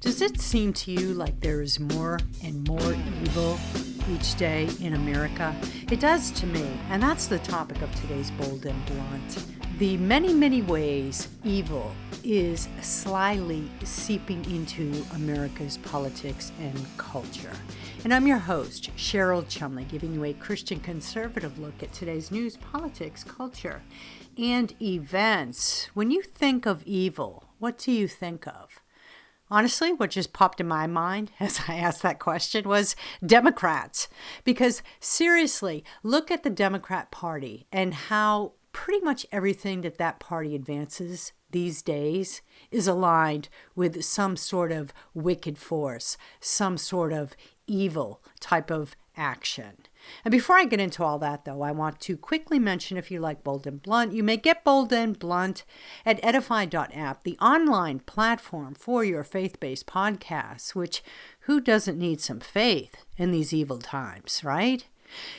Does it seem to you like there is more and more evil each day in America? It does to me, and that's the topic of today's Bold and Blunt. The many, many ways evil is slyly seeping into America's politics and culture. And I'm your host, Cheryl Chumley, giving you a Christian conservative look at today's news, politics, culture, and events. When you think of evil, what do you think of? Honestly, what just popped in my mind as I asked that question was Democrats. Because seriously, look at the Democrat Party and how pretty much everything that party advances these days is aligned with some sort of wicked force, some sort of evil type of action. And before I get into all that, though, I want to quickly mention, if you like Bold and Blunt, you may get Bold and Blunt at edify.app, the online platform for your faith-based podcasts, which who doesn't need some faith in these evil times, right?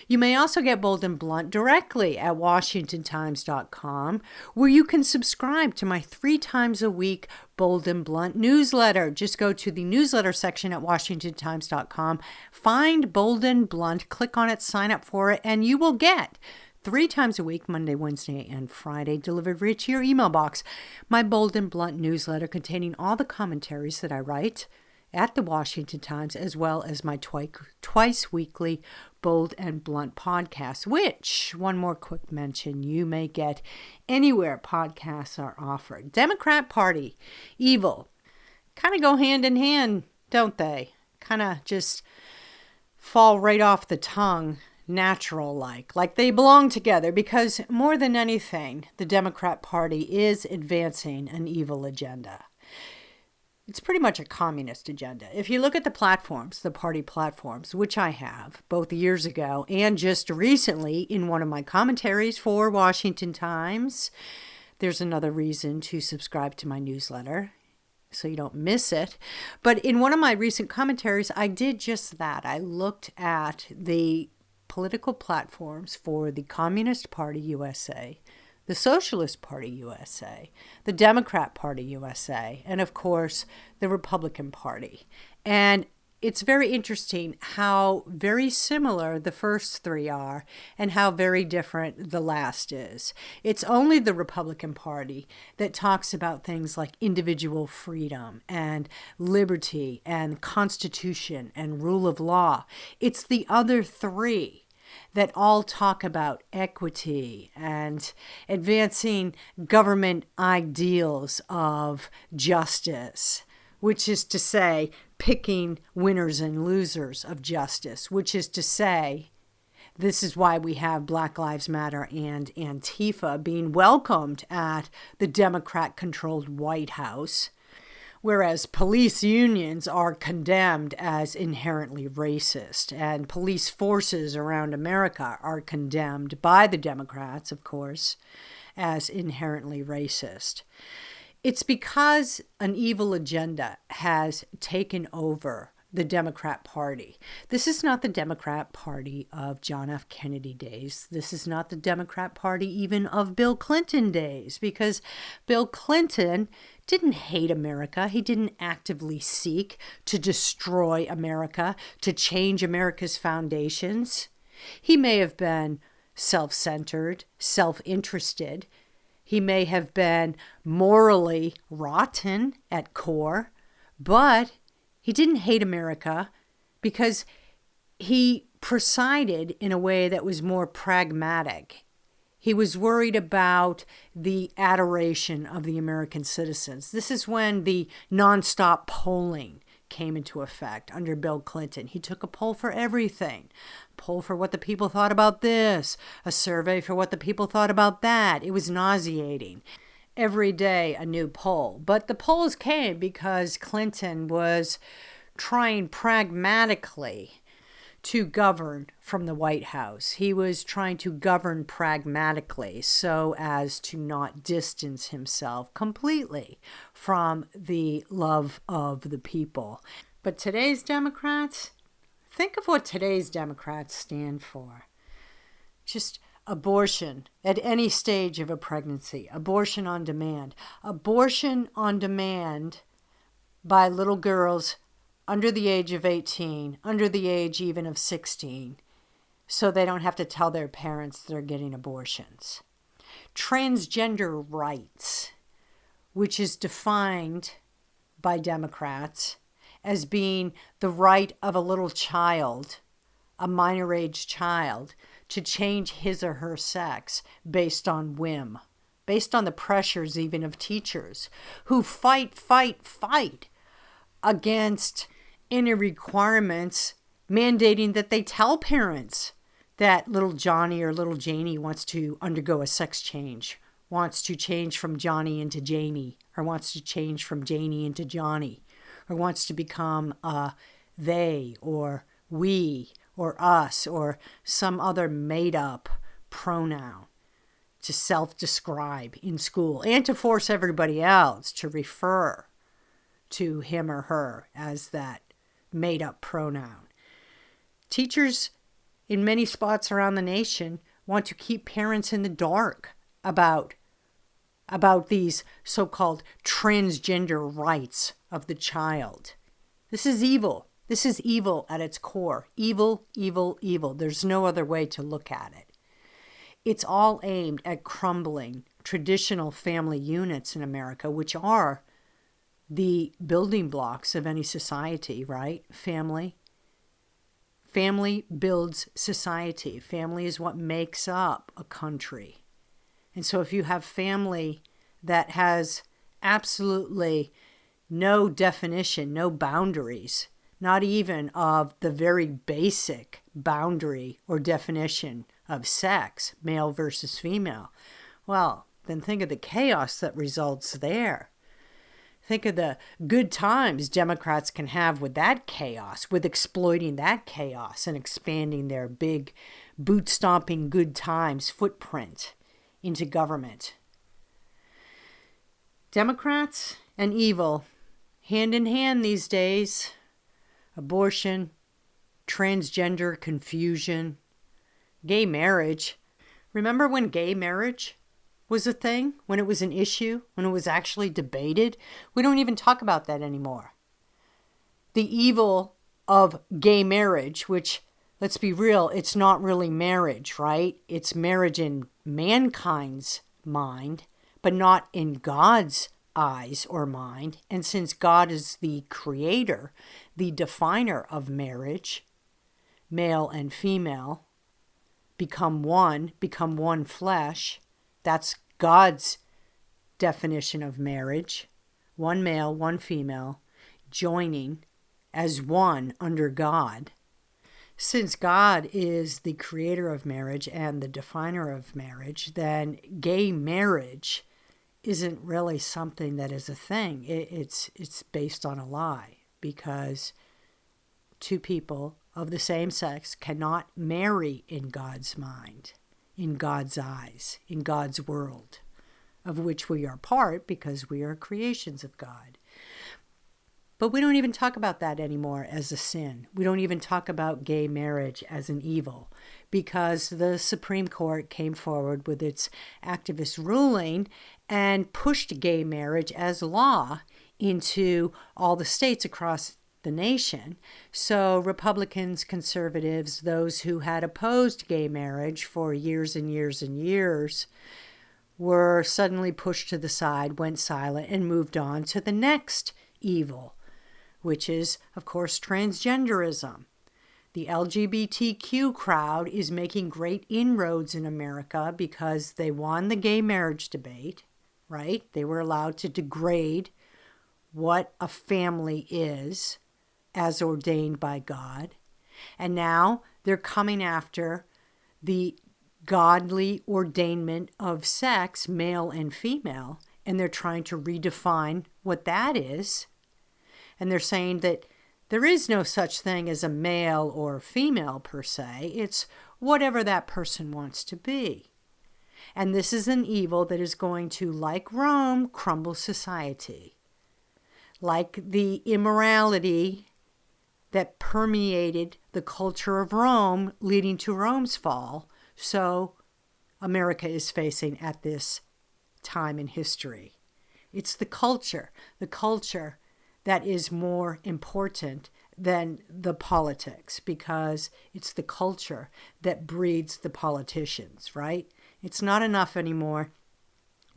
You may also get Bold and Blunt directly at washingtontimes.com, where you can subscribe to my 3 times a week Bold and Blunt newsletter. Just go to the newsletter section at washingtontimes.com, find Bold and Blunt, click on it, sign up for it, and you will get 3 times a week, Monday, Wednesday, and Friday, delivered right to your email box, my Bold and Blunt newsletter containing all the commentaries that I write at the Washington Times, as well as my twice weekly Bold and Blunt podcast, which, one more quick mention, you may get anywhere podcasts are offered. Democrat Party, evil, kind of go hand in hand, don't they? Kind of just fall right off the tongue, like they belong together, because more than anything, the Democrat Party is advancing an evil agenda. It's pretty much a communist agenda. If you look at the platforms, the party platforms, which I have both years ago and just recently in one of my commentaries for Washington Times, there's another reason to subscribe to my newsletter so you don't miss it. But in one of my recent commentaries, I did just that. I looked at the political platforms for the Communist Party USA, the Socialist Party USA, the Democrat Party USA, and of course, the Republican Party. And it's very interesting how very similar the first 3 are and how very different the last is. It's only the Republican Party that talks about things like individual freedom and liberty and Constitution and rule of law. It's the other 3 that all talk about equity and advancing government ideals of justice, which is to say, picking winners and losers of justice, which is to say, this is why we have Black Lives Matter and Antifa being welcomed at the Democrat-controlled White House, whereas police unions are condemned as inherently racist, and police forces around America are condemned by the Democrats, of course, as inherently racist. It's because an evil agenda has taken over the Democrat Party. This is not the Democrat Party of John F. Kennedy days. This is not the Democrat Party even of Bill Clinton days, because Bill Clinton didn't hate America. He didn't actively seek to destroy America, to change America's foundations. He may have been self-centered, self-interested. He may have been morally rotten at core, but he didn't hate America because he presided in a way that was more pragmatic. He was worried about the adoration of the American citizens. This is when the NonStop polling came into effect under Bill Clinton. He took a poll for everything. A poll for what the people thought about this, a survey for what the people thought about that. It was nauseating. Every day a new poll. But the polls came because Clinton was trying pragmatically to govern from the White House. He was trying to govern pragmatically so as to not distance himself completely from the love of the people. But today's Democrats, think of what today's Democrats stand for. Just abortion at any stage of a pregnancy, abortion on demand. Abortion on demand by little girls under the age of 18, under the age even of 16, so they don't have to tell their parents they're getting abortions. Transgender rights, which is defined by Democrats as being the right of a little child, a minor age child, to change his or her sex based on whim, based on the pressures even of teachers who fight against any requirements mandating that they tell parents that little Johnny or little Janie wants to undergo a sex change, wants to change from Johnny into Janie, or wants to change from Janie into Johnny, or wants to become they or we or us or some other made-up pronoun to self-describe in school, and to force everybody else to refer to him or her as that made-up pronoun. Teachers in many spots around the nation want to keep parents in the dark about these so-called transgender rights of the child. This is evil. This is evil at its core. Evil, evil, evil. There's no other way to look at it. It's all aimed at crumbling traditional family units in America, which are the building blocks of any society, right? Family. Family builds society. Family is what makes up a country. And so if you have family that has absolutely no definition, no boundaries, not even of the very basic boundary or definition of sex, male versus female, well, then think of the chaos that results there. Think of the good times Democrats can have with that chaos, with exploiting that chaos and expanding their big boot-stomping good times footprint into government. Democrats and evil, hand in hand these days. Abortion, transgender confusion, gay marriage. Remember when gay marriage was a thing, when it was an issue, when it was actually debated? We don't even talk about that anymore. The evil of gay marriage, which, let's be real, it's not really marriage, right? It's marriage in mankind's mind, but not in God's eyes or mind. And since God is the creator, the definer of marriage, male and female, become one flesh. That's God's definition of marriage. One male, one female, joining as one under God. Since God is the creator of marriage and the definer of marriage, then gay marriage isn't really something that is a thing. It's based on a lie, because two people of the same sex cannot marry in God's mind, in God's eyes, in God's world, of which we are part because we are creations of God. But we don't even talk about that anymore as a sin. We don't even talk about gay marriage as an evil, because the Supreme Court came forward with its activist ruling and pushed gay marriage as law into all the states across the nation. So Republicans, conservatives, those who had opposed gay marriage for years and years and years, were suddenly pushed to the side, went silent, and moved on to the next evil, which is, of course, transgenderism. The LGBTQ crowd is making great inroads in America because they won the gay marriage debate, right? They were allowed to degrade what a family is as ordained by God. And now they're coming after the godly ordainment of sex, male and female, and they're trying to redefine what that is. And they're saying that there is no such thing as a male or female per se. It's whatever that person wants to be. And this is an evil that is going to, like Rome, crumble society. Like the immorality that permeated the culture of Rome, leading to Rome's fall, so America is facing at this time in history. It's the culture that is more important than the politics, because it's the culture that breeds the politicians, right? It's not enough anymore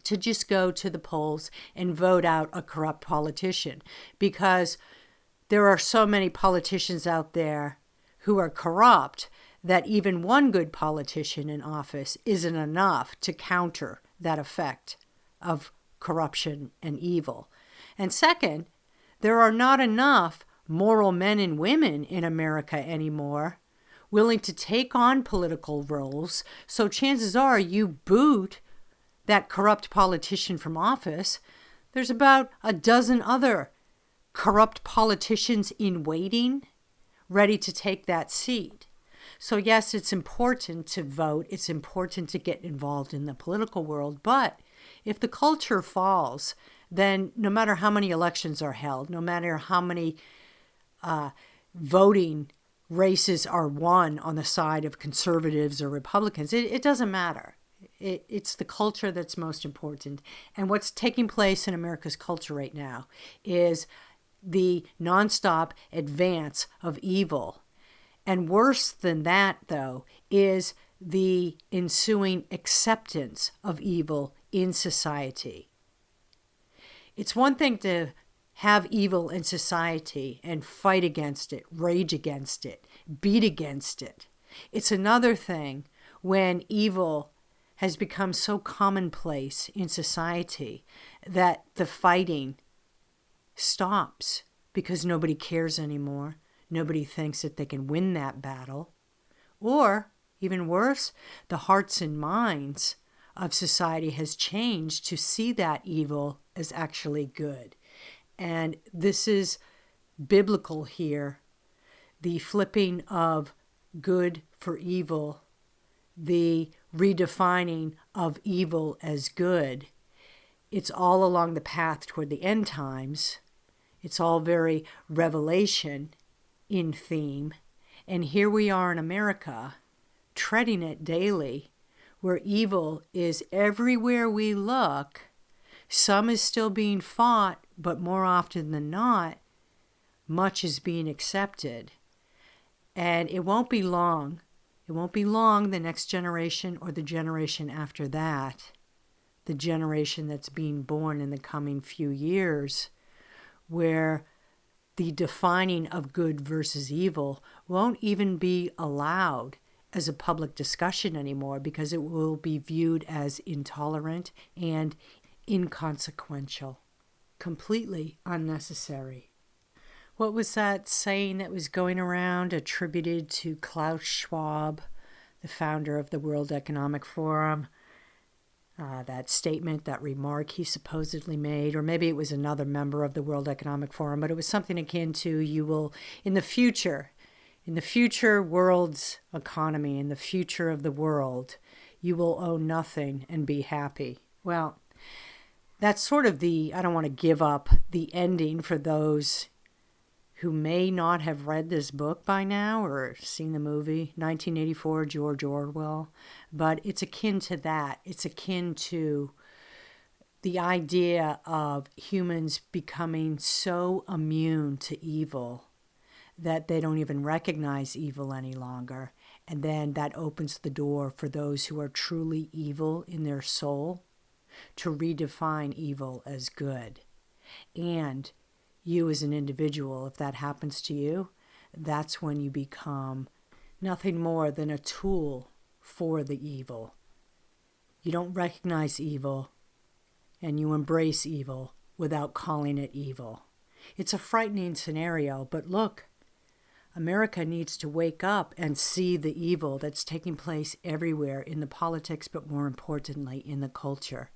to just go to the polls and vote out a corrupt politician, because there are so many politicians out there who are corrupt that even one good politician in office isn't enough to counter that effect of corruption and evil. And second, there are not enough moral men and women in America anymore willing to take on political roles. So chances are you boot that corrupt politician from office, there's about a dozen other corrupt politicians in waiting, ready to take that seat. So yes, it's important to vote. It's important to get involved in the political world. But if the culture falls, then no matter how many elections are held, no matter how many voting races are won on the side of conservatives or Republicans, it doesn't matter. It's the culture that's most important. And what's taking place in America's culture right now is the nonstop advance of evil. And worse than that, though, is the ensuing acceptance of evil in society. It's one thing to have evil in society and fight against it, rage against it, beat against it. It's another thing when evil has become so commonplace in society that the fighting stops because nobody cares anymore. Nobody thinks that they can win that battle. Or, even worse, the hearts and minds of society has changed to see that evil as actually good. And this is biblical here. The flipping of good for evil, the redefining of evil as good. It's all along the path toward the end times. It's all very Revelation in theme. And here we are in America, treading it daily, where evil is everywhere we look. Some is still being fought, but more often than not, much is being accepted. And it won't be long. It won't be long, the next generation or the generation after that, the generation that's being born in the coming few years, where the defining of good versus evil won't even be allowed as a public discussion anymore, because it will be viewed as intolerant and inconsequential, completely unnecessary. What was that saying that was going around attributed to Klaus Schwab, the founder of the World Economic Forum? That statement, that remark he supposedly made, or maybe it was another member of the World Economic Forum, but it was something akin to, you will, in the future world's economy, in the future of the world, you will own nothing and be happy. Well, that's sort of I don't want to give up the ending for those who may not have read this book by now or seen the movie, 1984, George Orwell. But it's akin to that. It's akin to the idea of humans becoming so immune to evil that they don't even recognize evil any longer. And then that opens the door for those who are truly evil in their soul to redefine evil as good. And you as an individual, if that happens to you, that's when you become nothing more than a tool for the evil. You don't recognize evil, and you embrace evil without calling it evil. It's a frightening scenario, but look, America needs to wake up and see the evil that's taking place everywhere in the politics, but more importantly, in the culture.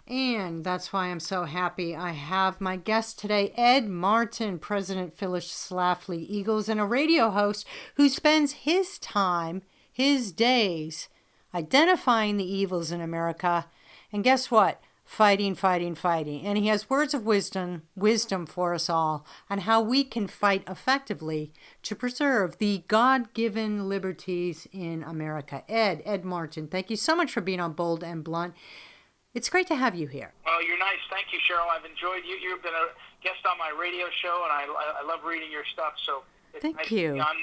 And that's why I'm so happy I have my guest today, Ed Martin, President Phyllis Schlafly Eagles, and a radio host who spends his time, his days, identifying the evils in America. And guess what? Fighting. And he has words of wisdom for us all on how we can fight effectively to preserve the God-given liberties in America. Ed Martin, thank you so much for being on Bold and Blunt. It's great to have you here. Well, you're nice. Thank you, Cheryl. I've enjoyed you. You've been guest on my radio show, and I love reading your stuff. So it's Thank nice you. to be on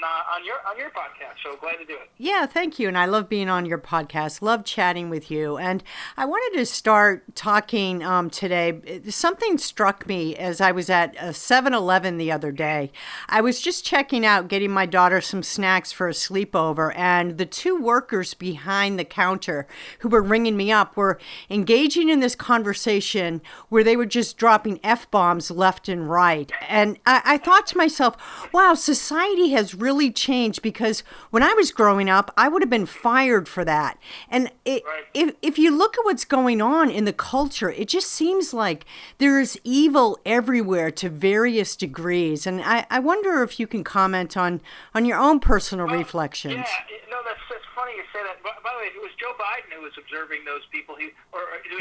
your podcast. So glad to do it. Yeah, thank you. And I love being on your podcast. Love chatting with you. And I wanted to start talking today. Something struck me as I was at a 7-Eleven the other day. I was just checking out, getting my daughter some snacks for a sleepover, and the two workers behind the counter who were ringing me up were engaging in this conversation where they were just dropping F-bombs left and right. And I thought to myself, wow, society has really changed, because when I was growing up, I would have been fired for that. And if you look at what's going on in the culture, it just seems like there is evil everywhere to various degrees. And I wonder if you can comment on your own personal reflections. Yeah, no, that's funny you say that. By the way, if it was Joe Biden who was observing those people, doing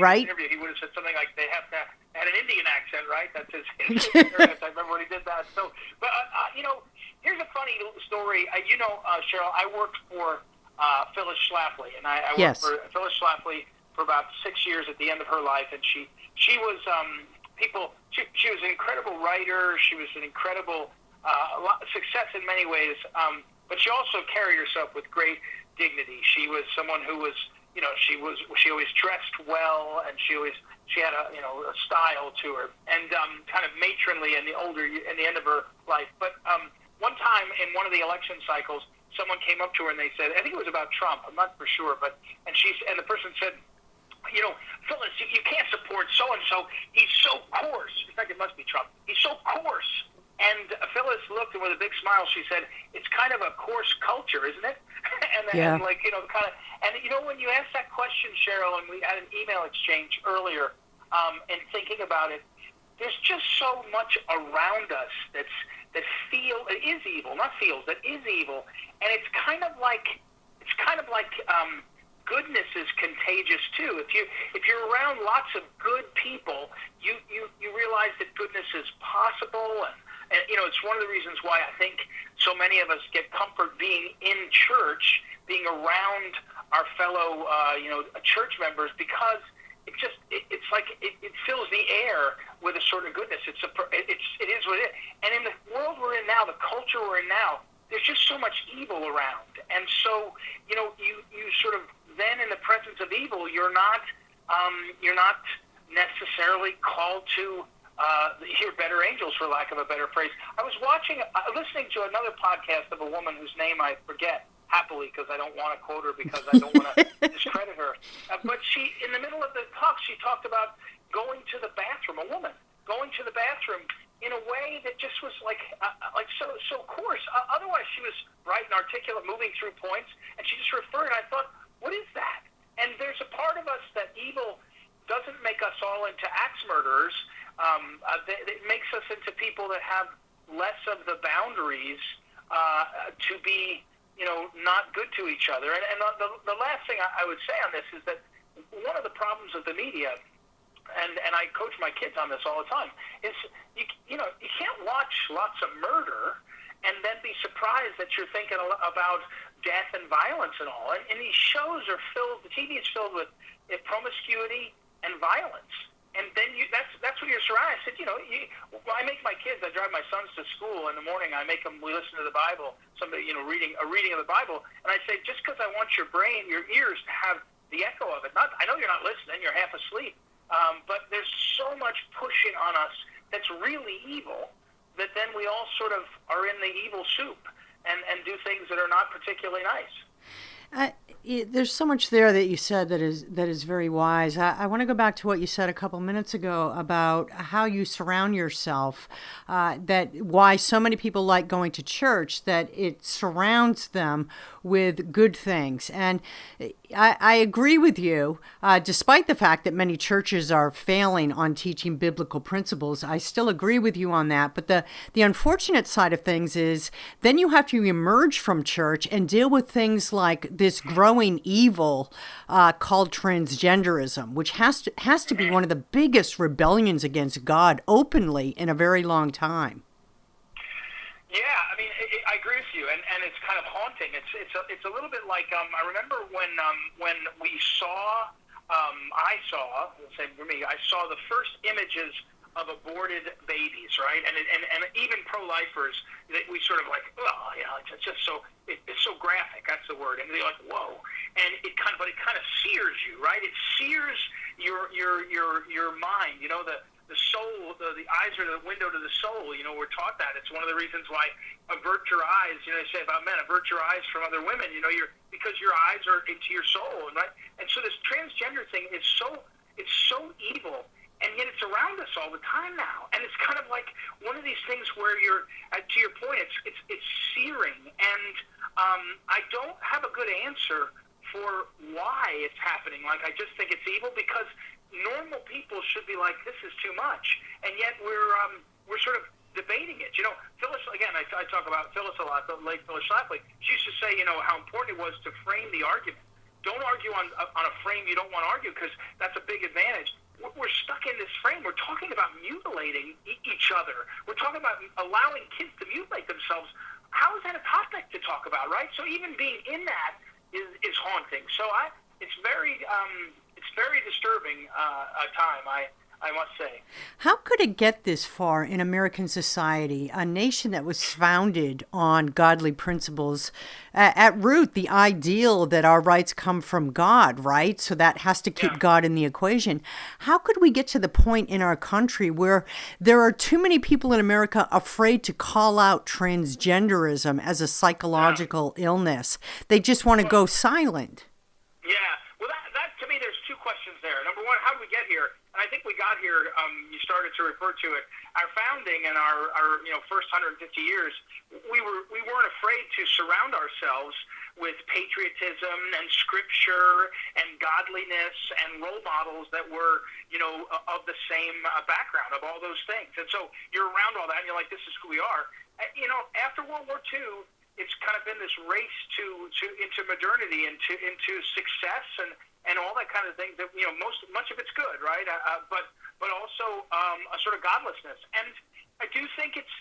right? this interview, he would have said something like, they have to have an Indian accent, right? That's his experience. I remember when he did that. So, but, here's a funny story. Cheryl, I worked for Phyllis Schlafly, and I worked for Phyllis Schlafly for about 6 years at the end of her life, and she was she was an incredible writer. She was an incredible success in many ways, but she also carried herself with great dignity. She was someone who was, she always dressed well, and she had a style to her, and kind of matronly in the end of her life. But one time in one of the election cycles, someone came up to her and they said, I think it was about Trump, I'm not for sure, and the person said, Phyllis, you can't support so-and-so. He's so coarse. In fact, it must be Trump. He's so coarse. And Phyllis looked, and with a big smile, she said, it's kind of a coarse culture, isn't it? and when you asked that question, Cheryl, and we had an email exchange earlier, and thinking about it, there's just so much around us that is evil, that is evil. And it's kind of like goodness is contagious too. If you're around lots of good people, you realize that goodness is possible, and it's one of the reasons why I think so many of us get comfort being in church, being around our fellow church members, because it's like it fills the air with a sort of goodness. It is what it is. And in the world we're in now, the culture we're in now, there's just so much evil around. And so, you sort of then in the presence of evil, you're not necessarily called to hear better angels, for lack of a better phrase. I was listening to another podcast of a woman whose name I forget, happily, because I don't want to quote her, because I don't want to discredit her. But she, in the middle of the talk, she talked about going to the bathroom, a woman going to the bathroom in a way that just was like so coarse. Otherwise, she was bright and articulate, moving through points, and she just referred, and I thought, what is that? And there's a part of us that evil doesn't make us all into axe murderers. It makes us into people that have less of the boundaries to be not good to each other. And the last thing I would say on this is that one of the problems of the media, and I coach my kids on this all the time, is you can't watch lots of murder and then be surprised that you're thinking about death and violence and all. And these shows are filled, the TV is filled with promiscuity and violence. And then that's what you're surrounded. I said, I make my kids, I drive my sons to school in the morning, we listen to the Bible, reading of the Bible, and I say, just because I want your ears to have the echo of it. I know you're not listening, you're half asleep, but there's so much pushing on us that's really evil, that then we all sort of are in the evil soup and do things that are not particularly nice. There's so much there that you said that is very wise. I want to go back to what you said a couple minutes ago about how you surround yourself, that why so many people like going to church, that it surrounds them with good things. And I agree with you, despite the fact that many churches are failing on teaching biblical principles. I still agree with you on that. But the unfortunate side of things is then you have to emerge from church and deal with things like this growing evil called transgenderism, which has to be one of the biggest rebellions against God openly in a very long time. Yeah, I mean, I agree with you, and it's kind of haunting. It's a little bit like I remember when we saw, I saw the first images of aborted babies, right? And even pro-lifers, we sort of like, oh, it's just so it's so graphic. That's the word. And they're like, whoa. And it kind of sears you, right? It sears your mind. The soul, the eyes are the window to the soul. We're taught that. It's one of the reasons why avert your eyes. They say about men, avert your eyes from other women. Because your eyes are into your soul, right? And so this transgender thing is so evil, and yet it's around us all the time now. And it's kind of like one of these things where you're, to your point, it's searing. And I don't have a good answer for why it's happening. Like, I just think it's evil because normal people should be like, this is too much, and yet we're sort of debating it. Phyllis, again, I talk about Phyllis a lot, the late Phyllis Schlafly. She used to say, how important it was to frame the argument. Don't argue on a frame you don't want to argue, because that's a big advantage. We're stuck in this frame. We're talking about mutilating each other. We're talking about allowing kids to mutilate themselves. How is that a topic to talk about, right? So even being in that is haunting. So it's very disturbing time, I must say. How could it get this far in American society, a nation that was founded on godly principles? At root, the ideal that our rights come from God, right? So that has to keep God in the equation. How could we get to the point in our country where there are too many people in America afraid to call out transgenderism as a psychological illness? They just want to go silent. Yeah. Well, that to me, there's two questions there. Number one, how did we get here? And I think we got here, you started to refer to it, our founding and our first 150 years, we weren't afraid to surround ourselves with patriotism and scripture and godliness and role models that were, of the same background, of all those things. And so you're around all that and you're like, this is who we are. After World War II, it's kind of been this race into modernity, into success and all that kind of thing. That much of it's good, right? But also a sort of godlessness. And I do think it's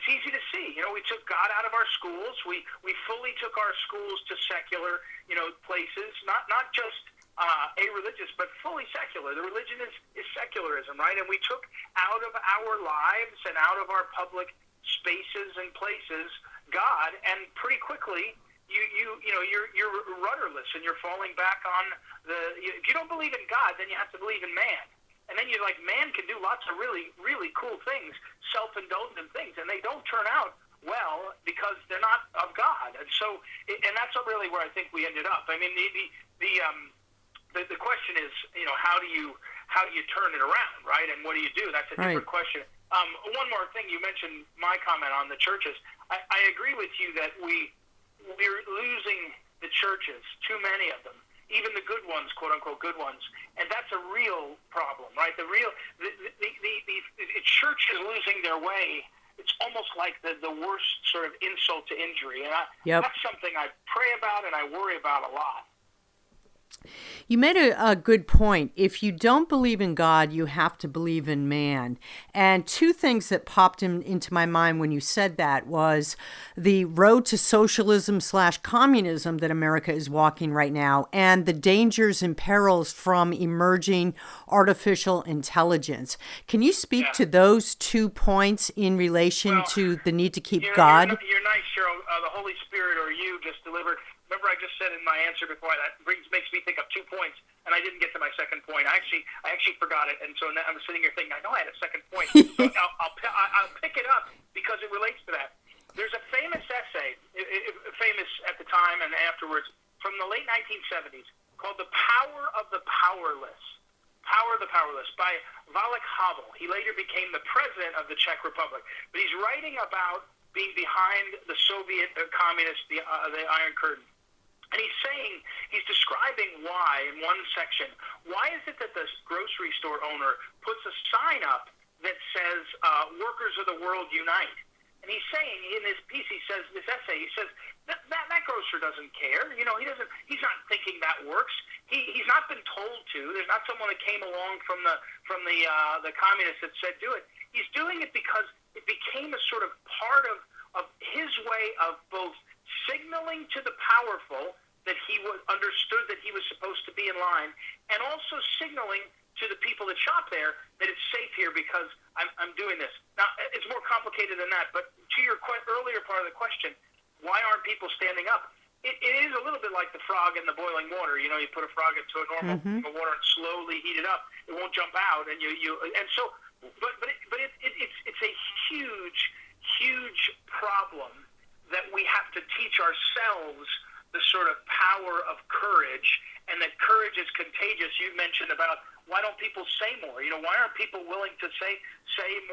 easy to see. We took God out of our schools. We fully took our schools to secular places, not just a-religious, but fully secular. The religion is secularism, right? And we took out of our lives and out of our public spaces and places God, and pretty quickly you're rudderless and you're falling back on if you don't believe in God, then you have to believe in man. And then you're like, man can do lots of really, really cool things, self-indulgent things, and they don't turn out well because they're not of God. And so, and that's really where I think we ended up. I mean, the question is, how do you turn it around, right? And what do you do? That's a different question. One more thing, you mentioned my comment on the churches. I agree with you that we're losing the churches, too many of them, even the good ones, quote unquote good ones, and that's a real problem, right? The church is losing their way. It's almost like the worst sort of insult to injury, and that's something I pray about and I worry about a lot. You made a good point. If you don't believe in God, you have to believe in man. And two things that popped into my mind when you said that was the road to socialism/communism that America is walking right now, and the dangers and perils from emerging artificial intelligence. Can you speak to those 2 points in relation to the need to keep God? You're nice, Cheryl. The Holy Spirit or you just delivered. Remember, I just said in my answer before that makes me think of 2 points, and I didn't get to my second point. I actually forgot it, and so now I'm sitting here thinking, I know I had a second point. So I'll pick it up because it relates to that. There's a famous essay, famous at the time and afterwards, from the late 1970s, called "The Power of the Powerless." Power of the Powerless by Václav Havel. He later became the president of the Czech Republic, but he's writing about being behind the Soviet communists, the Iron Curtain. And he's describing why, in one section, why is it that the grocery store owner puts a sign up that says, workers of the world unite? And he's saying, in this piece, this essay, he says, that grocer doesn't care. He's not thinking that works. He's not been told to. There's not someone that came along from the communists that said do it. He's doing it because it became a sort of part of his way of both signaling to the powerful that he was understood that he was supposed to be in line, and also signaling to the people that shop there that it's safe here because I'm doing this. Now, it's more complicated than that, but to your earlier part of the question, why aren't people standing up? It is a little bit like the frog in the boiling water. You know, you put a frog into a normal water and slowly heat it up. It won't jump out, and it's a huge problem that we have to teach ourselves the sort of power of courage, and that courage is contagious. You mentioned about why don't people say more? You know, why aren't people willing to say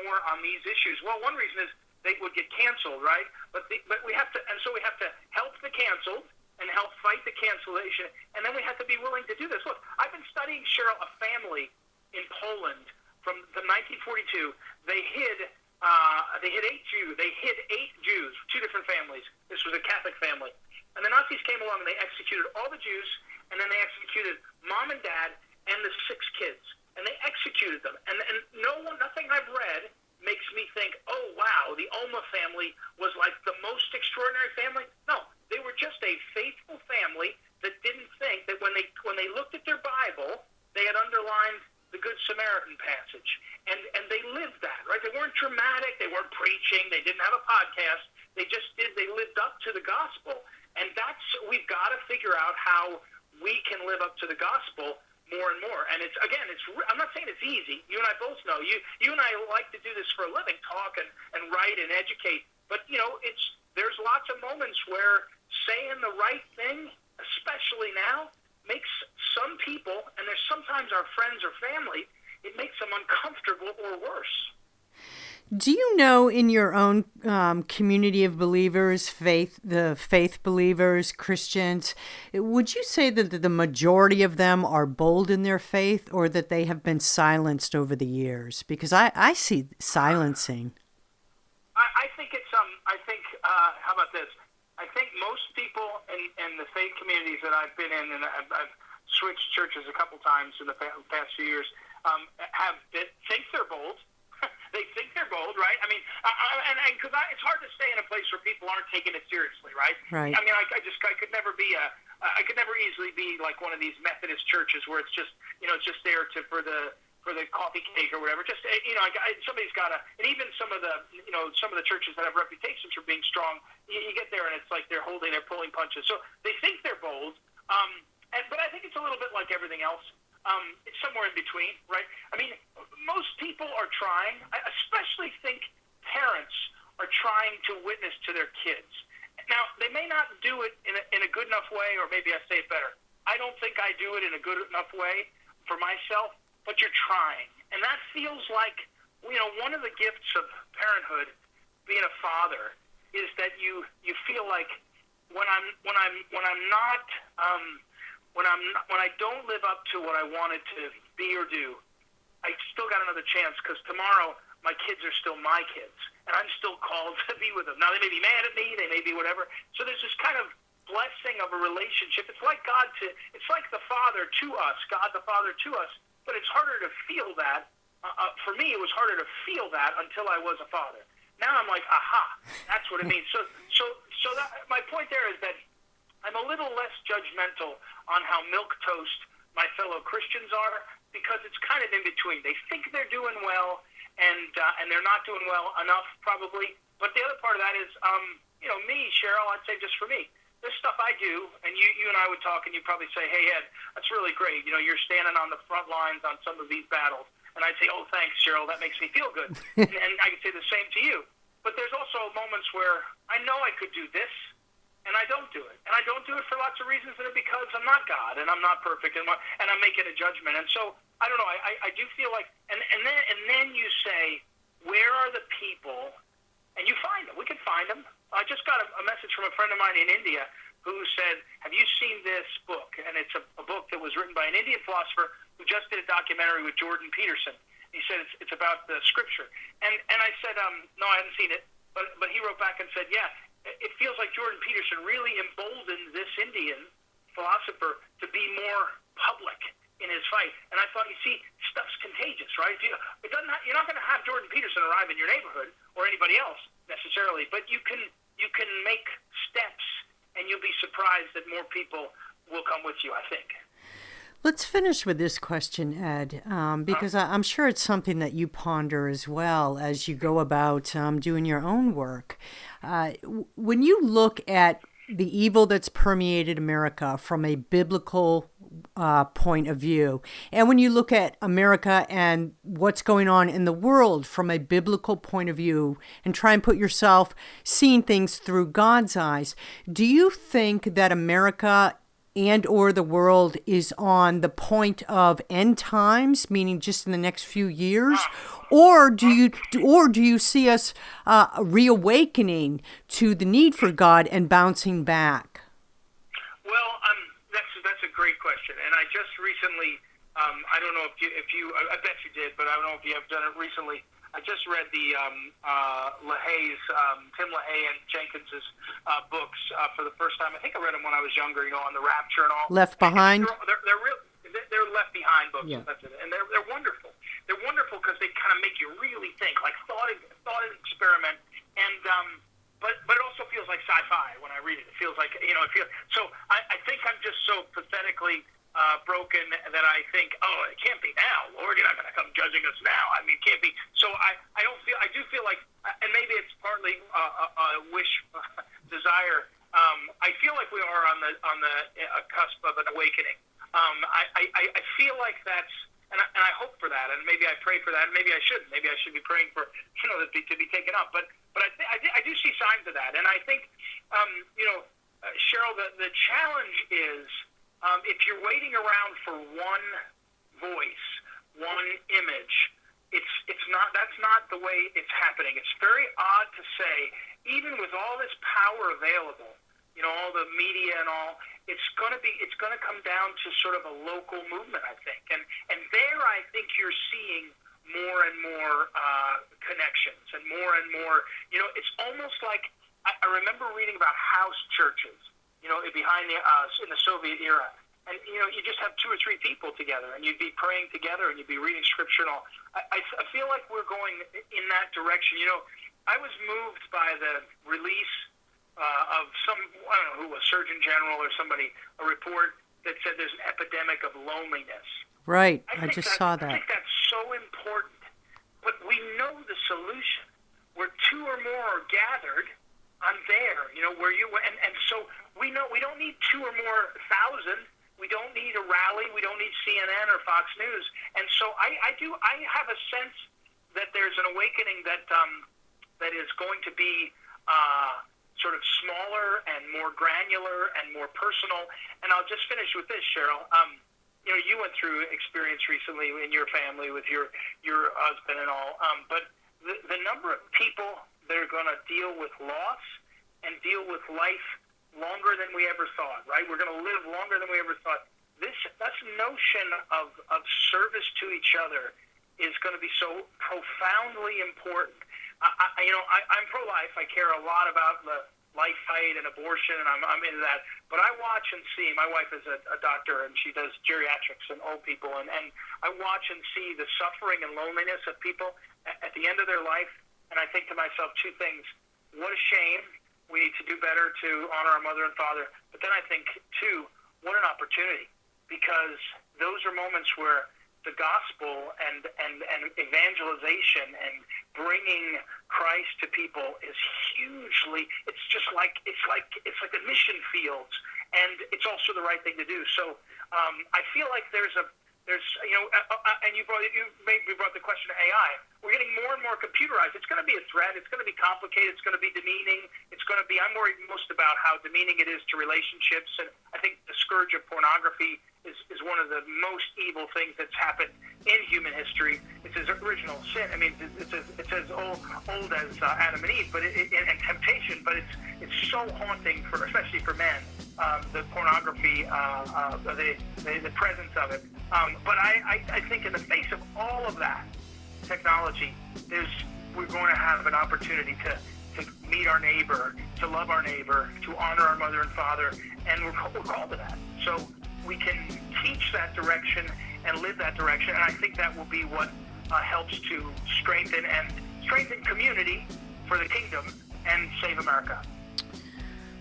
more on these issues? Well, one reason is they would get canceled, right? But we have to, and so we have to help the canceled and help fight the cancellation, and then we have to be willing to do this. Look, I've been studying, Cheryl, a family in Poland from 1942. They hid 8 Jews. They hid 8 Jews, 2 different families. This was a Catholic family. And the Nazis came along and they executed all the Jews, and then they executed mom and dad and the 6 kids. And they executed them. And nothing I've read makes me think, oh, wow, the Ulma family was like the most extraordinary family. No, they were just a faithful family that didn't think that when they looked at their Bible, they had underlined the Good Samaritan passage. And they lived that, right? They weren't dramatic. They weren't preaching. They didn't have a podcast. They lived up to the gospel. And we've got to figure out how we can live up to the gospel more and more. And I'm not saying it's easy. You and I both know. You and I like to do this for a living, talk and write and educate. But, you know, there's lots of moments where saying the right thing, especially now, makes some people, and there's sometimes our friends or family, it makes them uncomfortable or worse. Do you know in your own community of believers, the faith believers, Christians, would you say that the majority of them are bold in their faith, or that they have been silenced over the years? Because I see silencing. I think how about this? I think most people in the faith communities that I've been in, and I've switched churches a couple times in the past few years, think they're bold. They think they're bold, right? I mean, because it's hard to stay in a place where people aren't taking it seriously, right? Right. I mean, I could never easily be like one of these Methodist churches where it's just, you know, it's just there for the coffee cake or whatever. Just, you know, somebody's got to, and even some of the churches that have reputations for being strong, you get there and it's like they're pulling punches. So they think they're bold, but I think it's a little bit like everything else. It's somewhere in between, right? I mean, most people are trying. I especially think parents are trying to witness to their kids. Now, they may not do it in a good enough way, or maybe I say it better. I don't think I do it in a good enough way for myself, but you're trying. And that feels like, you know, one of the gifts of parenthood, being a father, is that you feel like when I don't live up to what I wanted to be or do, I still got another chance, because tomorrow my kids are still my kids, and I'm still called to be with them. Now, they may be mad at me, they may be whatever. So there's this kind of blessing of a relationship. It's like it's like the Father to us, God the Father to us, but it's harder to feel that. For me, it was harder to feel that until I was a father. Now I'm like, aha, that's what it means. So my point there is that I'm a little less judgmental on how milquetoast my fellow Christians are, because it's kind of in between. They think they're doing well, and they're not doing well enough, probably. But the other part of that is, you know, me, Cheryl, I'd say just for me, there's stuff I do, and you and I would talk, and you'd probably say, hey, Ed, that's really great. You know, you're standing on the front lines on some of these battles. And I'd say, oh, thanks, Cheryl, that makes me feel good. And I could say the same to you. But there's also moments where I know I could do this, and I don't do it. And I don't do it for lots of reasons, that are because I'm not God, and I'm not perfect, and I'm making a judgment. And so, I don't know, I do feel like, and then you say, where are the people? And you find them. We can find them. I just got a message from a friend of mine in India who said, have you seen this book? And it's a book that was written by an Indian philosopher who just did a documentary with Jordan Peterson. He said it's about the scripture. And I said, no, I haven't seen it. But he wrote back and said, yeah, it feels like Jordan Peterson really emboldened this Indian philosopher to be more public in his fight. And I thought, you see, stuff's contagious, right? You're not going to have Jordan Peterson arrive in your neighborhood or anybody else necessarily, but you can make steps, and you'll be surprised that more people will come with you, I think. Let's finish with this question, Ed, because I'm sure it's something that you ponder as well as you go about doing your own work. When you look at the evil that's permeated America from a biblical point of view, and when you look at America and what's going on in the world from a biblical point of view, and try and put yourself seeing things through God's eyes, do you think that America and or the world is on the point of end times, meaning just in the next few years, or do you see us reawakening to the need for God and bouncing back? Well, that's a great question, and I just recently, I don't know if you, I bet you did, but I don't know if you have done it recently. I just read the LaHaye's, Tim LaHaye and Jenkins's books for the first time. I think I read them when I was younger, on the rapture and all. Left Behind? They're Left Behind books, yeah. That's it. And they're wonderful. They're wonderful because they kind of make you really think, like thought experiment. And but it also feels like sci-fi when I read it. It feels like, so I think I'm just so pathetically broken that I think, it can't be now, Lord. You're not going to come judging us now. I mean, it can't be. So I do feel like, and maybe it's partly a wish, desire. I feel like we are on the cusp of an awakening. I feel like that's, and I hope for that, and maybe I pray for that, and maybe I shouldn't. Maybe I should be praying for, to be taken up. But I do see signs of that, and I think, Cheryl, the challenge is, if you're waiting around for one voice, one image, that's not the way it's happening. It's very odd to say, even with all this power available, all the media and all, it's going to come down to sort of a local movement, I think. And there I think you're seeing more and more connections and more, it's almost like, I remember reading about house churches, behind in the Soviet era. And, you just have 2 or 3 people together, and you'd be praying together, and you'd be reading scripture and all. I feel like we're going in that direction. I was moved by the release of some, I don't know who, a surgeon general or somebody, a report that said there's an epidemic of loneliness. Right, I just saw that. I think that's so important. But we know the solution. Where 2 or more are gathered, I'm there, where you, and so we know we don't need 2 or more thousand. We don't need a rally. We don't need CNN or Fox News. And so I have a sense that there's an awakening that is going to be sort of smaller and more granular and more personal. And I'll just finish with this, Cheryl. You went through experience recently in your family with your husband and all. But the number of people that are going to deal with loss and deal with life longer than we ever thought, right? We're going to live longer than we ever thought. This notion of service to each other is going to be so profoundly important. I'm pro-life. I care a lot about the life fight and abortion, and I'm into that. But I watch and see. My wife is a doctor, and she does geriatrics and old people, and I watch and see the suffering and loneliness of people at the end of their life, and I think to myself 2 things. What a shame. We need to do better to honor our mother and father. But then I think, 2, what an opportunity, because those are moments where the gospel and evangelization and bringing Christ to people is hugely. It's just like it's like a mission field, and it's also the right thing to do. So I feel like there's and you brought the question of AI. We're getting more and more computerized. It's going to be a threat. It's going to be complicated. It's going to be demeaning. I'm worried most about how demeaning it is to relationships. And I think the scourge of pornography is one of the most evil things that's happened in human history. It's his original sin. I mean, it's as old as Adam and Eve, and temptation. But it's so haunting especially for men. The pornography, the presence of it. But I think in the face of all of that technology, we're going to have an opportunity to meet our neighbor, to love our neighbor, to honor our mother and father, and we're called to that. So we can teach that direction and live that direction, and I think that will be what helps to strengthen community for the kingdom and save America.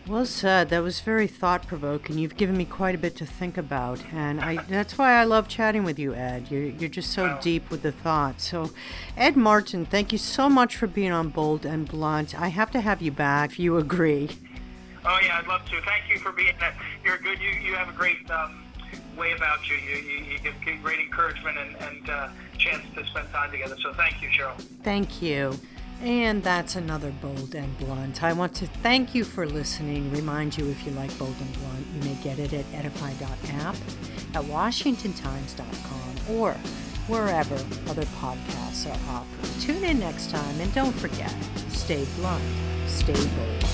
Well said. That was very thought-provoking. You've given me quite a bit to think about, and that's why I love chatting with you, Ed. You're just so deep with the thoughts. So, Ed Martin, thank you so much for being on Bold and Blunt. I have to have you back if you agree. Oh, yeah, I'd love to. Thank you for being there. You're good. You have a great way about you. You give great encouragement and chance to spend time together. So thank you, Cheryl. Thank you. And that's another Bold and Blunt. I want to thank you for listening. Remind you, if you like Bold and Blunt, you may get it at edify.app, at washingtontimes.com, or wherever other podcasts are offered. Tune in next time, and don't forget, stay blunt, stay bold.